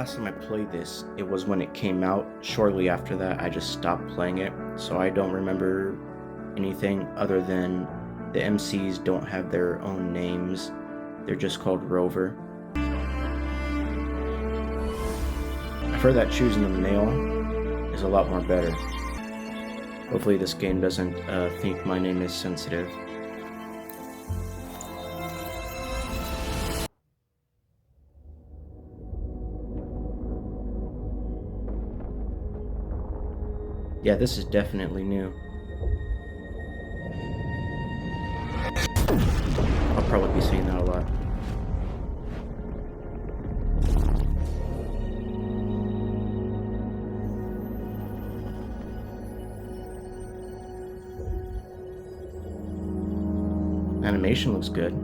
last time I played this, it was when it came out. Shortly after that, I just stopped playing it, so I don't remember anything other than the MCs don't have their own names. They're just called Rover. I've heard that choosing the male is a lot more better. Hopefully this game doesn't think my name is sensitive. Yeah, this is definitely new. I'll probably be seeing that a lot. Animation looks good.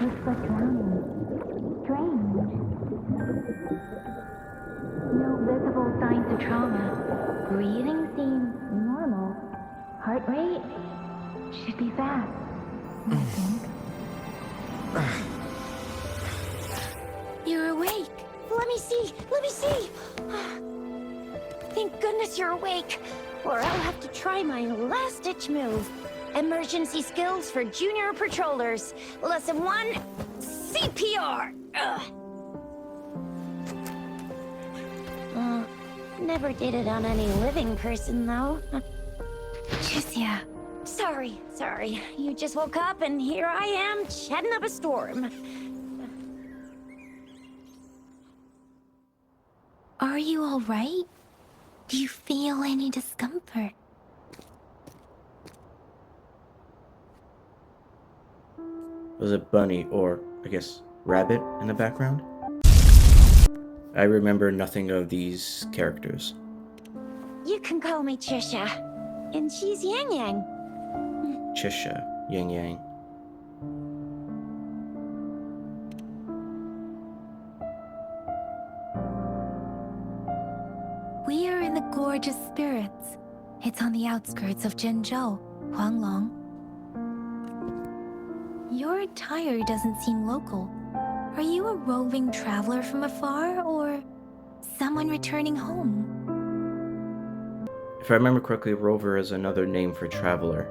Looks like drowning. Strange. No visible signs of trauma. Breathing seems normal. Heart rate should be fast, I think. You're awake. Let me see. Let me see. Thank goodness you're awake, or I'll have to try my last-ditch move. Emergency skills for junior patrollers. Lesson 1, CPR. Never did it on any living person, though. Tricia. Sorry. You just woke up, and here I am, chatting up a storm. Are you all right? Do you feel any discomfort? Was a bunny, or I guess rabbit, in the background? I remember nothing of these characters. You can call me Trisha, and she's Yang Yang. Chisha, Yang Yang. We are in the Gorgeous Spirits. It's on the outskirts of Zhenzhou, Huanglong. Your attire doesn't seem local. Are you a roving traveler from afar, or someone returning home? If I remember correctly, rover is another name for traveler.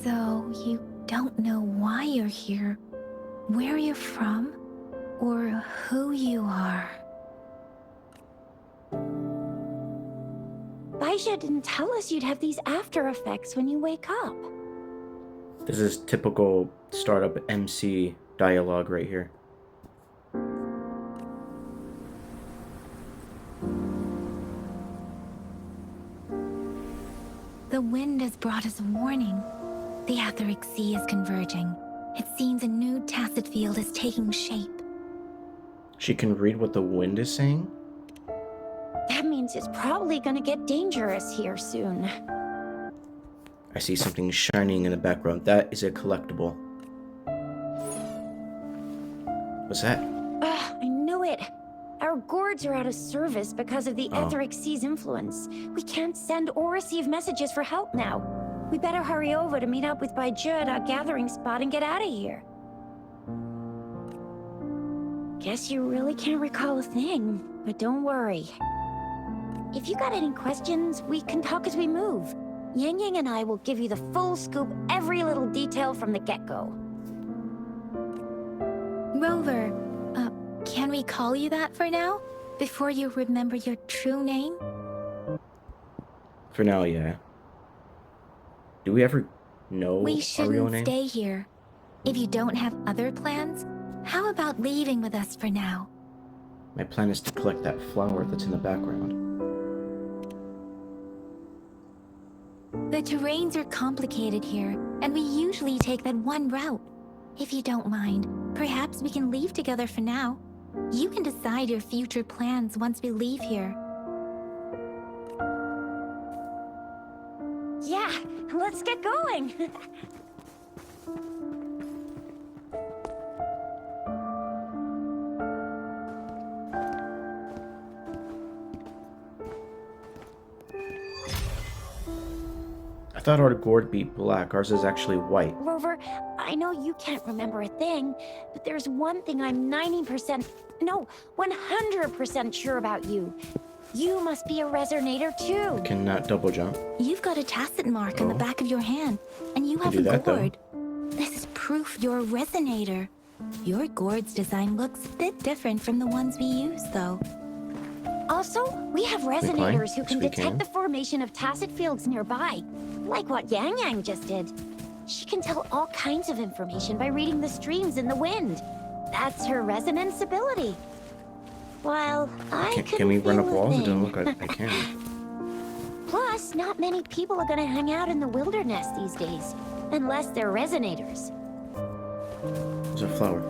So, you don't know why you're here, where you're from, or who you are. Baisha didn't tell us you'd have these after effects when you wake up. This is typical startup MC dialogue right here. The wind has brought us a warning. The Etheric Sea is converging. It seems a new tacit field is taking shape. She can read what the wind is saying? That means it's probably gonna get dangerous here soon. I see something shining in the background. That is a collectible. What's that? Ugh, I knew it. Our gourds are out of service because of the Oh. etheric sea's influence. We can't send or receive messages for help now. We better hurry over to meet up with Baiju at our gathering spot and get out of here. Guess you really can't recall a thing, but don't worry. If you got any questions, we can talk as we move. Yang Yang and I will give you the full scoop, every little detail from the get-go. Rover, can we call you that for now? Before you remember your true name? For now, yeah. Do we ever know We our real shouldn't name? stay here. If you don't have other plans, how about leaving with us for now? My plan is to collect that flower that's in the background. The terrains are complicated here, and we usually take that one route. If you don't mind, perhaps we can leave together for now. You can decide your future plans once we leave here. Yeah, let's get going. I thought our gourd be black. Ours is actually white. Rover, I know you can't remember a thing, but there's one thing I'm 90%, no, 100% sure about you. You must be a resonator too. Cannot double jump. You've got a tacit mark on the Oh. back of your hand, and you Can have do a that, though. gourd. This is proof you're a resonator. Your gourd's design looks a bit different from the ones we use, though. Also, we have climb? resonators who Yes, can we detect can. the formation of tacit fields nearby, like what Yang Yang just did. She can tell all kinds of information by reading the streams in the wind. That's her resonance ability. While I Can we run up feel a walls? It doesn't thing. look like I can. Plus, not many people are gonna hang out in the wilderness these days, unless they're resonators. There's a flower.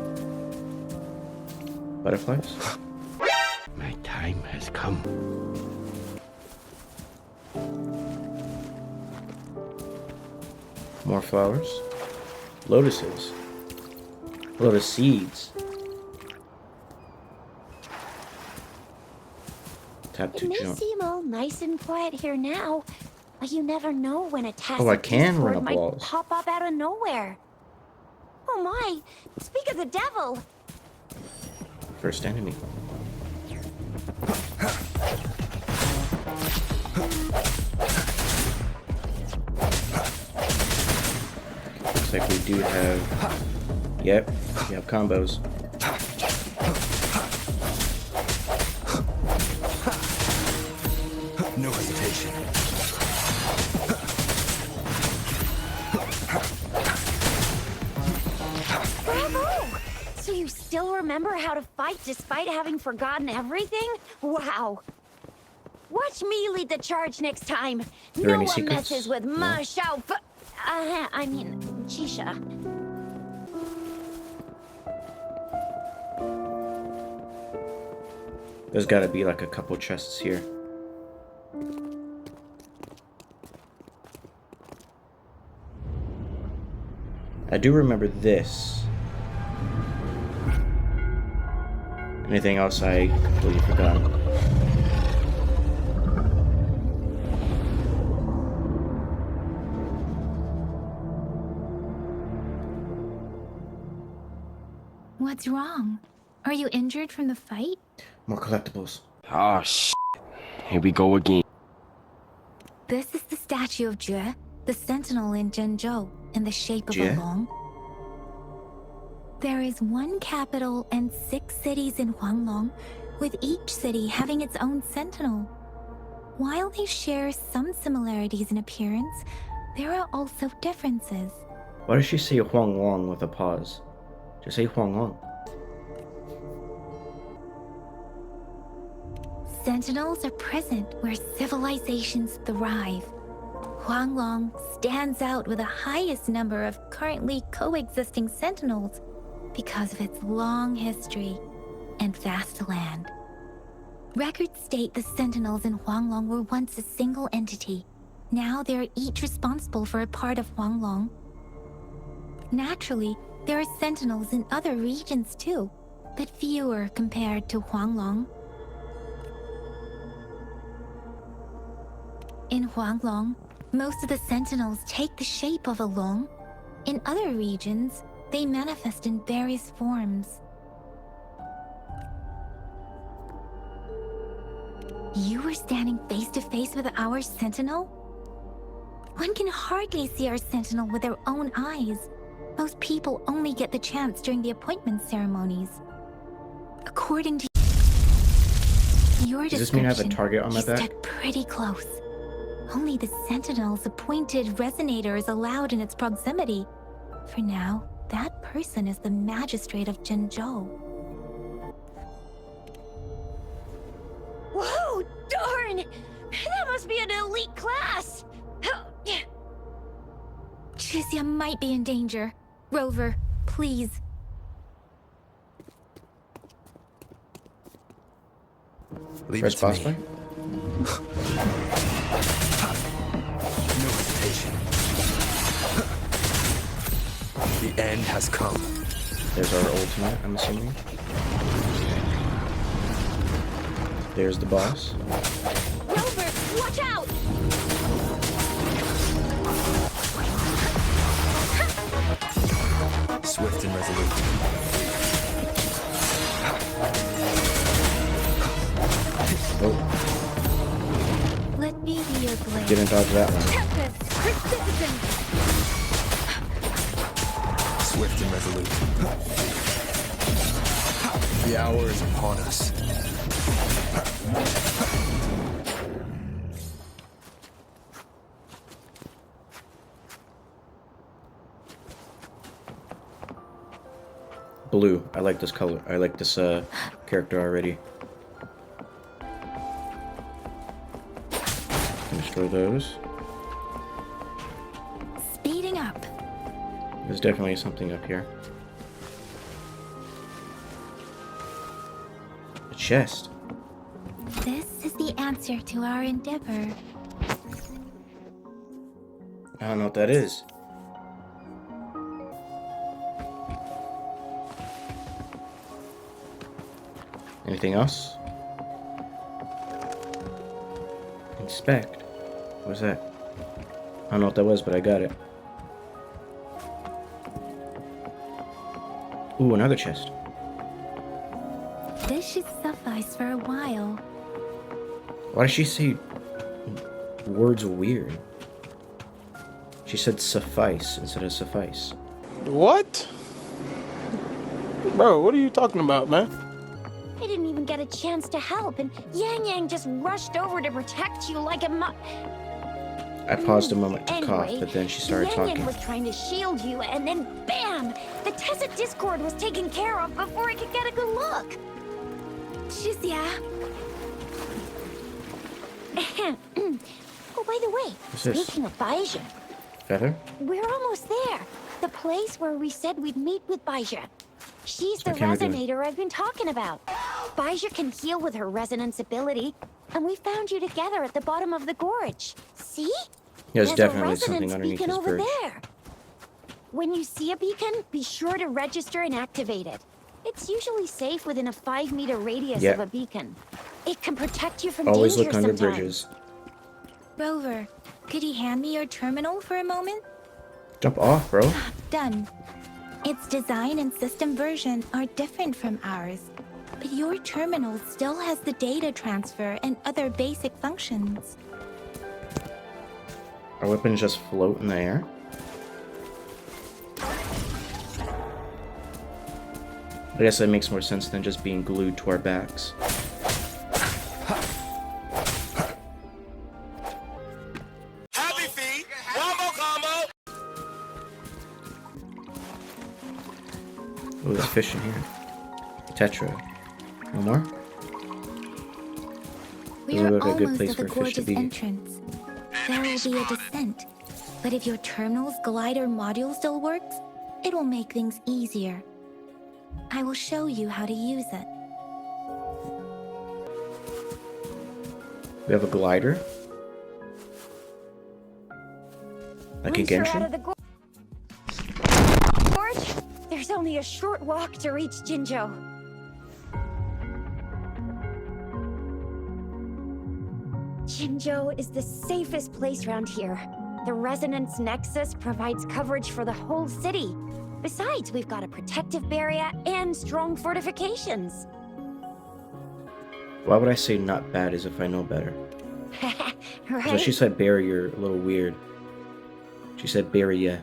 Butterflies? My time has come. More flowers. Lotuses. Lotus seeds. Tap It to may jump. seem all nice and quiet here now, but you never know when a tacit Oh, I can run discord up might walls. pop up out of nowhere. Oh my! Speak of the devil! First enemy. Looks like we do have... Yep, we have combos. No hesitation. Bravo! So you still remember how to fight despite having forgotten everything? Wow! Watch me lead the charge next time. There No any one secrets? messes with No? Ma Xiao Fu- I mean, Chisha. There's gotta be like a couple chests here. I do remember this. Anything else I completely forgot? What's wrong? Are you injured from the fight? More collectibles. Ah, shit. Here we go again. This is the statue of Jue, the sentinel in Zhenzhou, in the shape of Jue? a long. There is one capital and 6 cities in Huanglong, with each city having its own sentinel. While they share some similarities in appearance, there are also differences. Why does she say Huang Long with a pause? Just say Huang Long. Sentinels are present where civilizations thrive. Huanglong stands out with the highest number of currently coexisting sentinels because of its long history and vast land. Records state the sentinels in Huanglong were once a single entity, Now they're each responsible for a part of Huanglong. Naturally, there are sentinels in other regions too, but fewer compared to Huanglong. In Huanglong, most of the sentinels take the shape of a long. In other regions, they manifest in various forms. You were standing face to face with our sentinel? One can hardly see our sentinel with their own eyes. Most people only get the chance during the appointment ceremonies. According to your Does this mean I have a description, target on my you back? stood pretty close. Only the sentinel's appointed resonator is allowed in its proximity. For now, that person is the magistrate of Zhenzhou. Whoa, darn! That must be an elite class! Chixia might be in danger. Rover, please. Leave First it to boss me. fight? No hesitation. The end has come. There's our ultimate, I'm assuming. There's the boss. Rover, watch out! Swift and resolute. Oh, Let me be your blade. didn't dodge that one. Tempest, persistence. Swift and resolute. The hour is upon us. Blue. I like this color. I like this character already. Destroy those. Speeding up. There's definitely something up here. A chest. This is the answer to our endeavor. I don't know what that is. Anything else? Inspect. What was that? I don't know what that was, but I got it. Ooh, another chest. This should suffice for a while. Why does she say words weird? She said suffice instead of suffice. What? Bro, what are you talking about, man? I didn't even get a chance to help, and Yang Yang just rushed over to protect you like a I paused a moment to Anyway, cough, but then she started Yang talking. Yang was trying to shield you, and then BAM! The Tessa Discord was taken care of before I could get a good look. Chixia. Oh, by the way, What's this? speaking of Baizha, Feather? we're almost there. The place where we said we'd meet with Baizha. She's the Okay, we're doing- resonator I've been talking about. Baizha can heal with her resonance ability, and we found you together at the bottom of the gorge. See? There's a definitely something resonance underneath beacon this over bridge. there. When you see a beacon, be sure to register and activate it. It's usually safe within a 5-meter radius Yeah. of a beacon. It can protect you from Always danger look under sometimes. bridges. Rover, could you hand me your terminal for a moment? Jump off, bro. Done. Its design and system version are different from ours, but your terminal still has the data transfer and other basic functions. Our weapons just float in the air. I guess that makes more sense than just being glued to our backs. Happy feet, one more combo. Oh, there's fish in here. Tetra. No more? We Doesn't are look like a good almost place at the for a fish to gorge's be. entrance. There will be a descent, but if your terminal's glider module still works, it will make things easier. I will show you how to use it. We have a glider. Like a Once you're out Genshin? of the gorge, there's only a short walk to reach Jinzhou. Jinzhou is the safest place around here. The Resonance Nexus provides coverage for the whole city. Besides, we've got a protective barrier and strong fortifications. Why would I say not bad as if I know better? Right? So she said barrier, a little weird. She said barrier.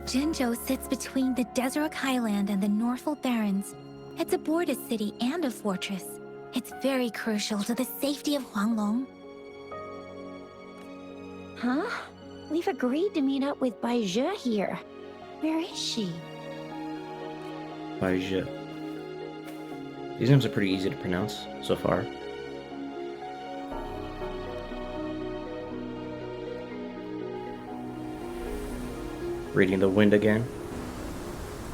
Jinzhou sits between the Desert Highland and the Northful Barrens. It's a border city and a fortress. It's very crucial to the safety of Huanglong. Huh? We've agreed to meet up with Bai Zhe here. Where is she? Baizhe. These names are pretty easy to pronounce so far. Reading the wind again.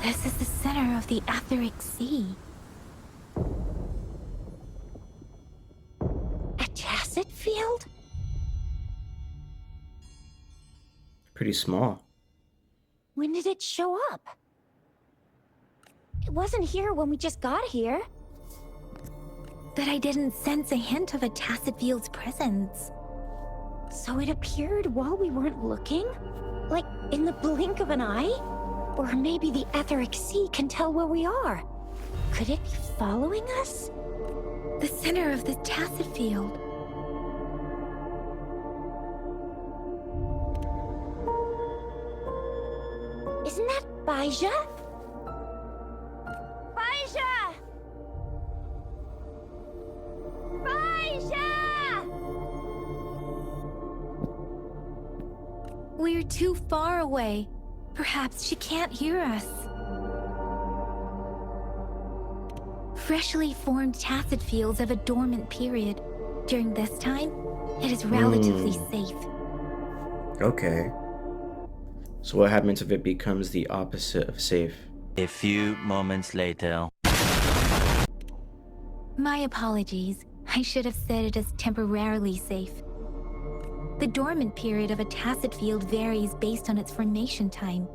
This is the center of the Etheric Sea. A tacit field? Pretty small. When did it show up? It wasn't here when we just got here. But I didn't sense a hint of a tacit field's presence. So it appeared while we weren't looking? Like in the blink of an eye? Or maybe the Etheric Sea can tell where we are. Could it be following us? The center of the tacit field. Isn't that Bai Zhe? Bai Zhe! Bai Zhe! We're too far away. Perhaps she can't hear us. Freshly formed tacit fields have a dormant period. During this time, it is relatively safe. Okay. So what happens if it becomes the opposite of safe? A few moments later. My apologies. I should have said it is temporarily safe. The dormant period of a tacit field varies based on its formation time.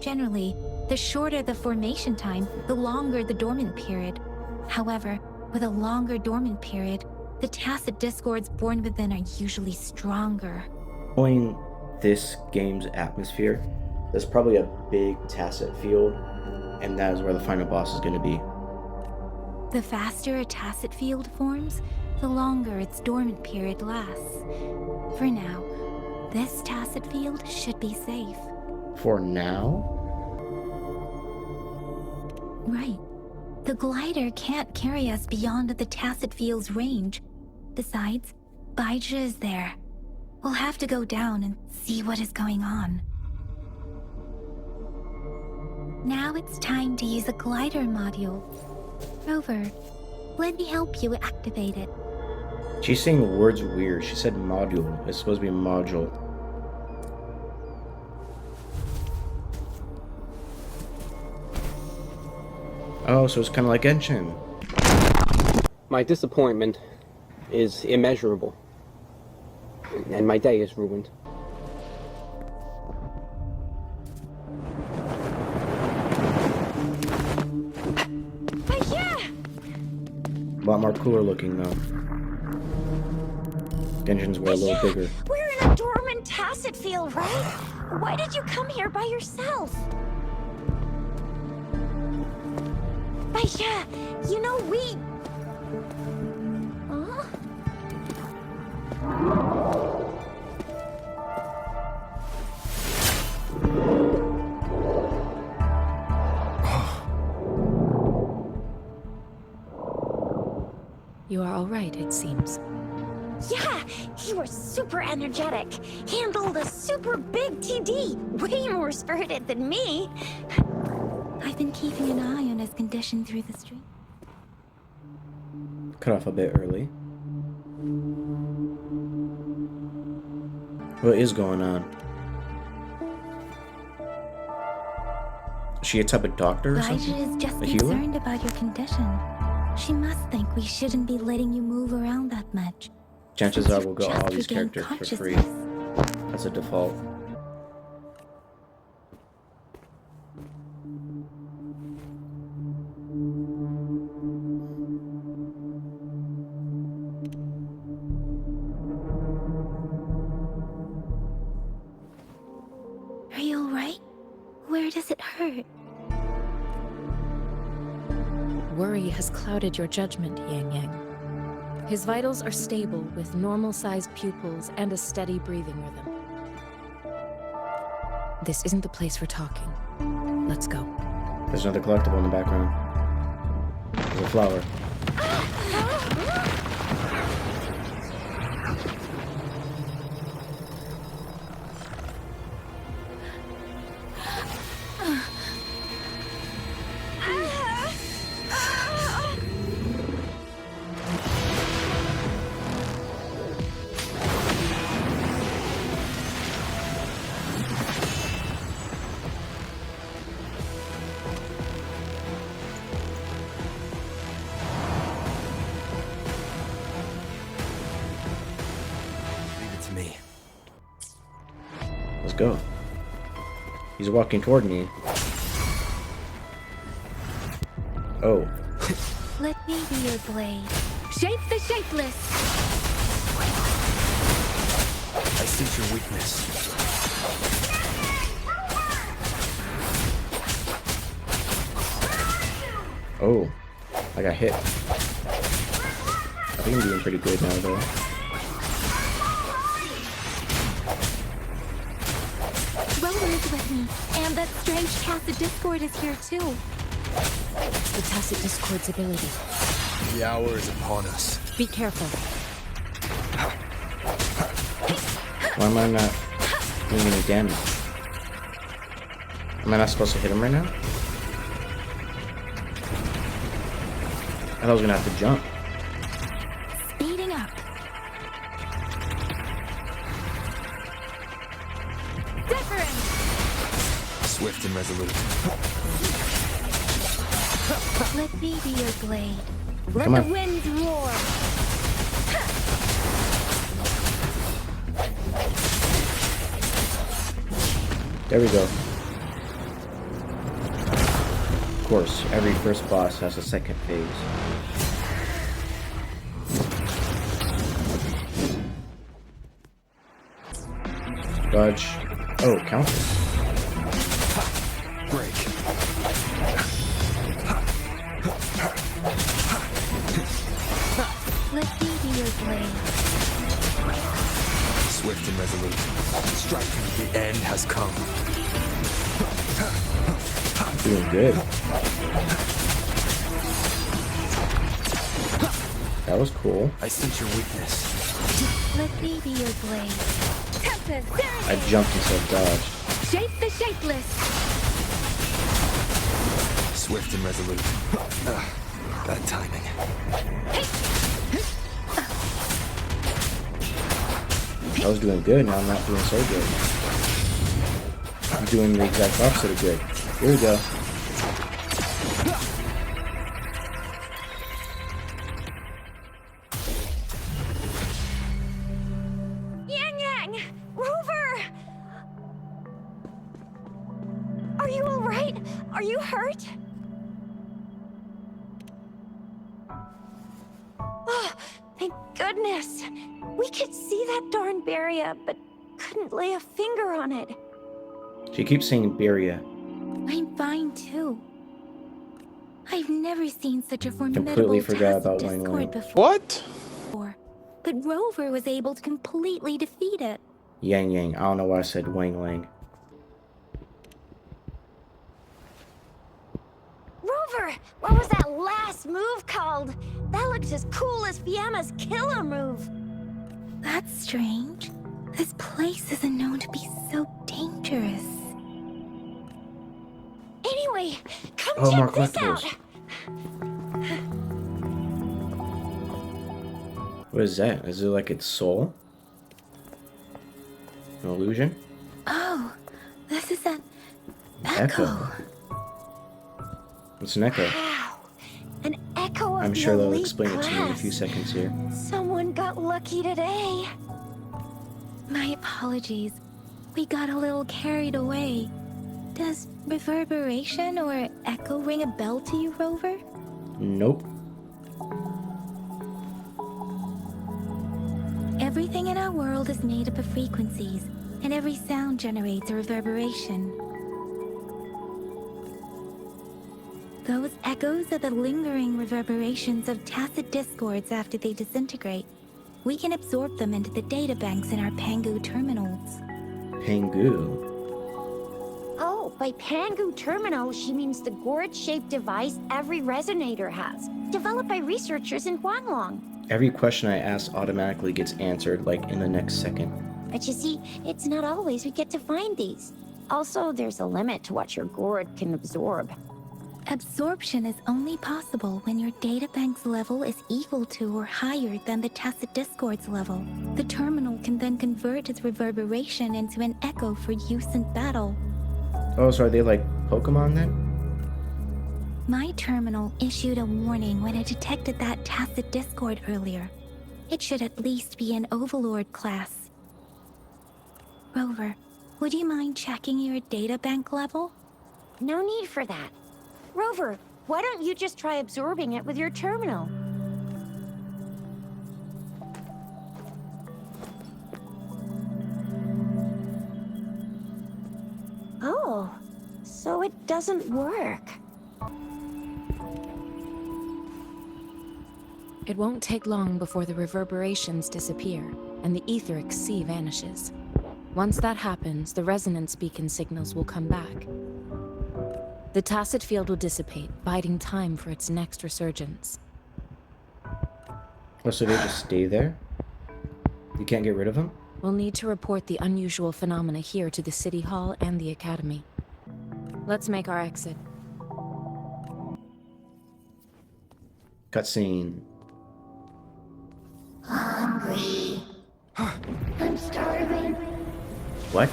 Generally, the shorter the formation time, the longer the dormant period. However, with a longer dormant period, the tacit discords born within are usually stronger. Knowing this game's atmosphere, there's probably a big tacit field, and that is where the final boss is going to be. The faster a tacit field forms, the longer its dormant period lasts. For now, this tacit field should be safe. For now? Right. The glider can't carry us beyond the tacit field's range. Besides, Bai Zhe is there. We'll have to go down and see what is going on. Now it's time to use a glider module. Rover, let me help you activate it. She's saying words weird. She said module. It's supposed to be module. Oh, so it's kind of like Genshin. My disappointment is immeasurable, and my day is ruined. A lot more cooler looking though. Genshin's were a little bigger. We're in a dormant tacit field, right? Why did you come here by yourself? Bai Zhe, you know we... Huh? You are all right, it seems. Yeah, you were super energetic. Handled a super big TD. Way more spirited than me. I've been keeping an eye on his condition through the stream. Cut off a bit early. What is going on? Is she a type of doctor or Bai Zhe something? is just A healer? concerned about your condition. She must think we shouldn't be letting you move around that much. Chances are we'll get Just all these regained characters for free. consciousness. That's a default. Are you alright? Where does it hurt? Worry has clouded your judgment, Yang Yang. His vitals are stable with normal-sized pupils and a steady breathing rhythm. This isn't the place for talking. Let's go. There's another collectible in the background. There's a flower. Leave it to me. Let's go. He's walking toward me. Oh. Let me be your blade. Shape the shapeless! I sense your weakness. Oh. I got hit. I think I'm doing pretty good now, though. Rover is with me, and that strange Tacit Discord is here too. The Tacit Discord's ability. The hour is upon us. Be careful. Why am I not doing any damage? Am I not supposed to hit him right now? I thought I was gonna have to jump. Speeding up. Differing! Swift and resolute. Let me be your blade. Let Come the on. winds roar! There we go. Of course, every first boss has a second phase. Dodge. Oh, counter. Break. Let me be your blade. Swift and resolute. Strike. The end has come. Doing good. That was cool. I sense your weakness. Let me be your blade. Tempest! I jumped instead of dodged. Shape the shapeless! Swift and resolute. Bad timing. I was doing good, now I'm not doing so good. I'm doing the exact opposite of good. Here we go. Yang Yang! Rover! Are you alright? Are you hurt? Oh, thank goodness. We could see that darn barrier, but couldn't lay a finger on it. She keeps saying Beria. I'm fine too. I've never seen such a Completely formidable forgot Tacit about Wang Discord Lang. before. What? But Rover was able to completely defeat it. Yang Yang. I don't know why I said Wang Lang. Rover, what was that last move called? That looked as cool as Fiamma's killer move. That's strange. This place isn't known to be so dangerous. Anyway, come Oh, more check this collectibles. out. What is that? Is it like its soul? An illusion? Oh, this is an Echo. echo. It's an echo. Wow, an echo of I'm the sure they'll elite explain it to me in a class. few seconds here. Someone Huanglong got lucky today. My apologies. We got a little carried away. Does reverberation or echo ring a bell to you, Rover? Nope. Everything in our world is made up of frequencies, and every sound generates a reverberation. Those echoes are the lingering reverberations of tacit discords after they disintegrate. We can absorb them into the data banks in our Pangu terminals. Pangu. Oh, by Pangu terminal, she means the gourd-shaped device every resonator has, developed by researchers in Huanglong. Every question I ask automatically gets answered, like, in the next second. But you see, it's not always we get to find these. Also, there's a limit to what your gourd can absorb. Absorption is only possible when your databank's level is equal to or higher than the tacit discord's level. The terminal can then convert its reverberation into an echo for use in battle. Oh, so are they like Pokemon then? My terminal issued a warning when it detected that tacit discord earlier. It should at least be an Overlord class. Rover, would you mind checking your databank level? No need for that. Rover, why don't you just try absorbing it with your terminal? Oh, so it doesn't work. It won't take long before the reverberations disappear, and the etheric sea vanishes. Once that happens, the resonance beacon signals will come back. The tacit field will dissipate, biding time for its next resurgence. Oh, so they just stay there? You can't get rid of them? We'll need to report the unusual phenomena here to the City Hall and the Academy. Let's make our exit. Cutscene. Hungry. I'm starving. What?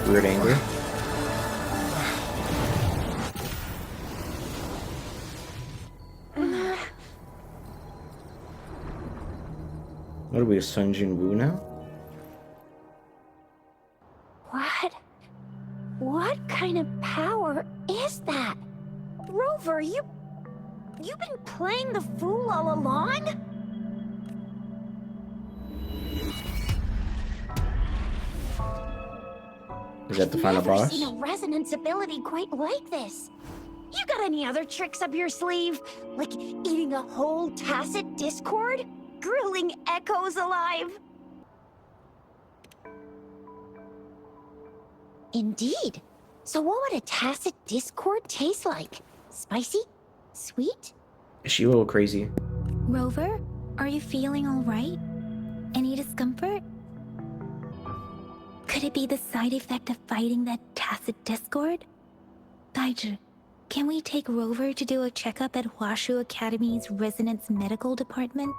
Weird anger? What are we, Sun Jin Woo now? What kind of power is that? Rover, you've been playing the fool all along? Is that the final boss? I've never seen a resonance ability quite like this. You got any other tricks up your sleeve? Like eating a whole tacit discord? Grilling echoes alive? Indeed. So what would a tacit discord taste like? Spicy? Sweet? Is she a little crazy? Rover, are you feeling all right? Any discomfort? Could it be the side effect of fighting that tacit discord? Daiju, can we take Rover to do a checkup at Hwashu Academy's Resonance Medical Department?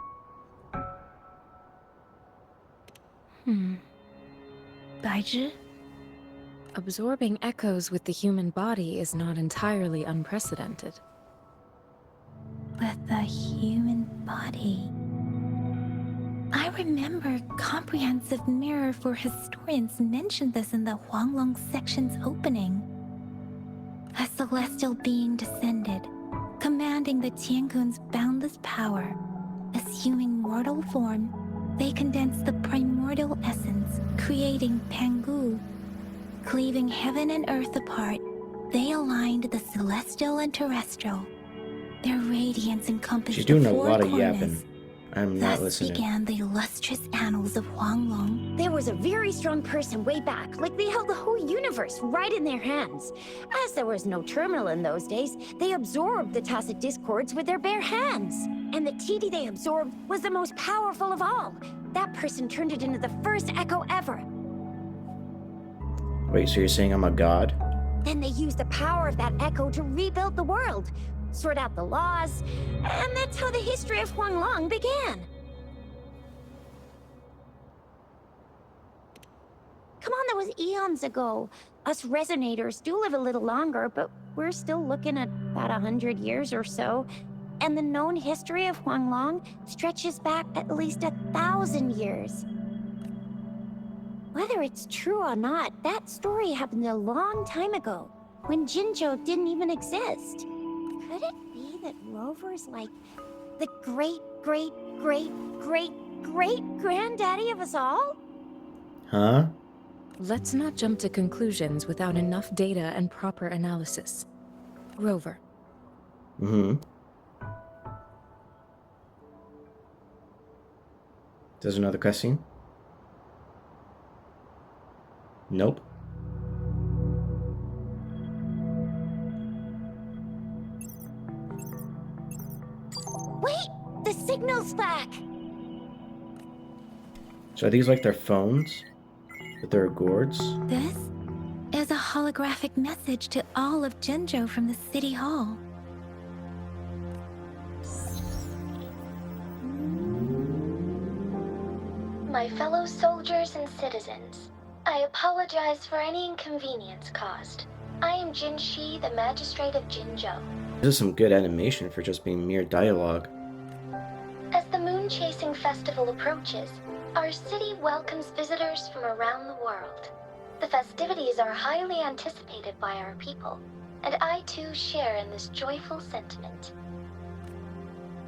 Daiju? Absorbing echoes with the human body is not entirely unprecedented. With the human body. I remember Comprehensive Mirror for Historians mentioned this in the Huanglong section's opening. A celestial being descended, commanding the Tiankun's boundless power. Assuming mortal form, they condensed the primordial essence, creating Pangu. Cleaving heaven and earth apart, they aligned the celestial and terrestrial. Their radiance encompassed She's doing the a four lot of corners. yapping. I'm not Thus listening. began the illustrious annals of Huanglong. There was a very strong person way back, like they held the whole universe right in their hands. As there was no terminal in those days, they absorbed the tacit discords with their bare hands. And the TD they absorbed was the most powerful of all. That person turned it into the first echo ever. Wait, so you're saying I'm a god? Then they used the power of that echo to rebuild the world, sort out the laws, and that's how the history of Huanglong began. Come on, that was eons ago. Us resonators do live a little longer, but we're still looking at about 100 years or so. and the known history of Huanglong stretches back at least 1,000 years. Whether it's true or not, that story happened a long time ago, when Jinzhou didn't even exist. Could it be that Rover's like the great-great-great-great-great-granddaddy of us all? Huh? Let's not jump to conclusions without enough data and proper analysis. Rover. Mm-hmm. There's another cutscene? Nope. Wait! The signal's back! So are these like their phones? With their gourds? This is a holographic message to all of Jinzhou from the City Hall. My fellow soldiers and citizens, I apologize for any inconvenience caused. I am Jin Shi, the Magistrate of Jinzhou. This is some good animation for just being mere dialogue. As the Moon Chasing Festival approaches, our city welcomes visitors from around the world. The festivities are highly anticipated by our people, and I too share in this joyful sentiment.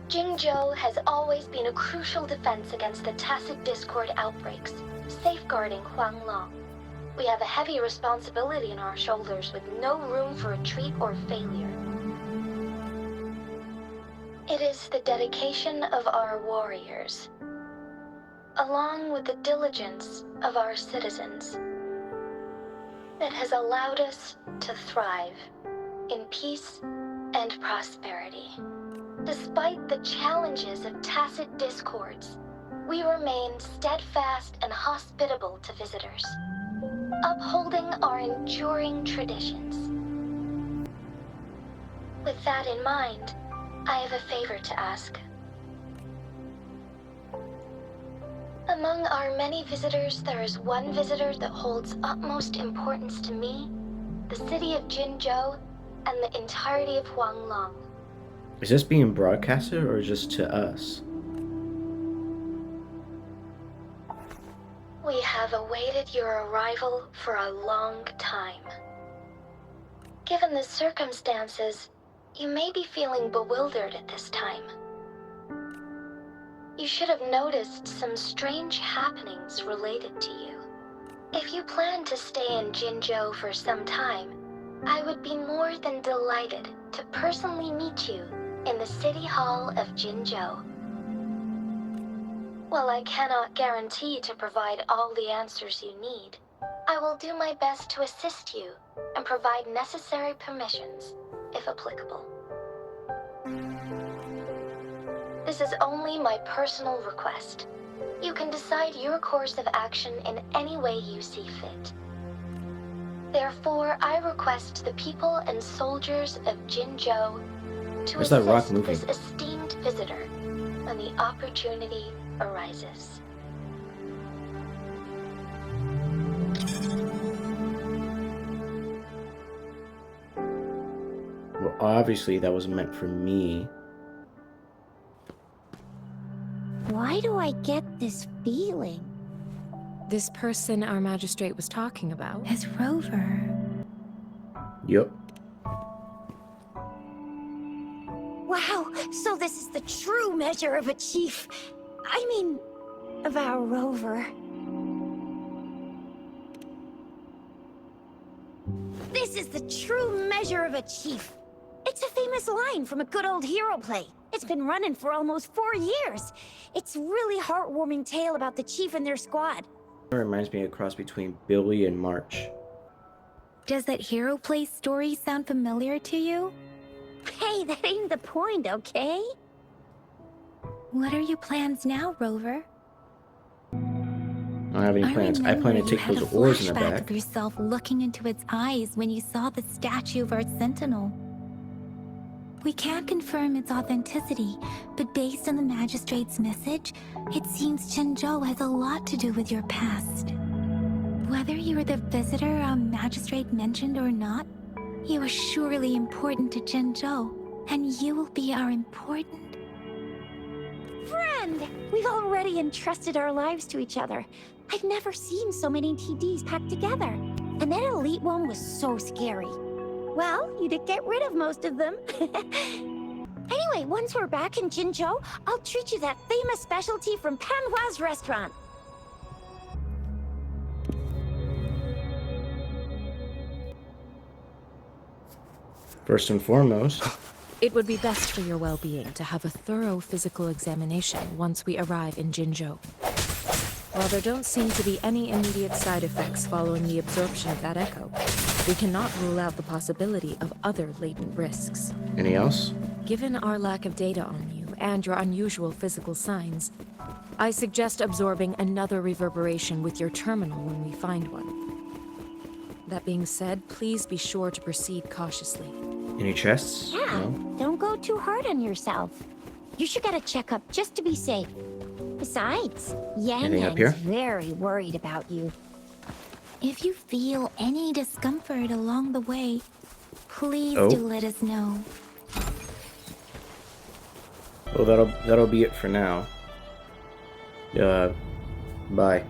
Jinzhou has always been a crucial defense against the tacit discord outbreaks, safeguarding Huanglong. We have a heavy responsibility on our shoulders with no room for retreat or failure. It is the dedication of our warriors, along with the diligence of our citizens, that has allowed us to thrive in peace and prosperity. Despite the challenges of tacit discords, we remain steadfast and hospitable to visitors, upholding our enduring traditions. With that in mind, I have a favor to ask. Among our many visitors, there is one visitor that holds utmost importance to me, the city of Jinzhou, and the entirety of Huanglong. Is this being broadcasted or just to us? We have awaited your arrival for a long time. Given the circumstances, you may be feeling bewildered at this time. You should have noticed some strange happenings related to you. If you plan to stay in Jinzhou for some time, I would be more than delighted to personally meet you in the City Hall of Jinzhou. While I cannot guarantee to provide all the answers you need, I will do my best to assist you and provide necessary permissions, if applicable. This is only my personal request. You can decide your course of action in any way you see fit. Therefore, I request the people and soldiers of Jinzhou to Where's that rock assist moving? this esteemed visitor when the opportunity arises. Well, obviously that was meant for me. Why do I get this feeling? This person our magistrate was talking about Is Rover. Yup. Wow, so this is the true measure of a chief. I mean, of our Rover. This is the true measure of a chief. It's a famous line from a good old hero play. It's been running for almost 4 years. It's a really heartwarming tale about the chief and their squad. It reminds me of a cross between Billy and March. Does that hero play story sound familiar to you? Hey, that ain't the point, okay? What are your plans now, Rover? I don't have any plans. I plan to take you those had a oars in the flashback back. of yourself looking into its eyes when you saw the statue of our sentinel. We can't confirm its authenticity, but based on the magistrate's message, it seems Jinzhou has a lot to do with your past. Whether you were the visitor our magistrate mentioned or not, you are surely important to Jinzhou, and you will be our important... Friend! We've already entrusted our lives to each other. I've never seen so many TDs packed together. And that elite one was so scary. Well, you did get rid of most of them. Anyway, once we're back in Jinzhou, I'll treat you that famous specialty from Panhua's restaurant. First and foremost, It would be best for your well-being to have a thorough physical examination once we arrive in Jinzhou. While there don't seem to be any immediate side effects following the absorption of that echo, we cannot rule out the possibility of other latent risks. any else? Given our lack of data on you and your unusual physical signs, I suggest absorbing another reverberation with your terminal when we find one. That being said, please be sure to proceed cautiously. Any chests? Yeah, No? don't go too hard on yourself. You should get a checkup just to be safe. Besides, Yang Anything up here? Yang's very worried about you. If you feel any discomfort along the way, please Oh. do let us know. Well, that'll be it for now. Bye.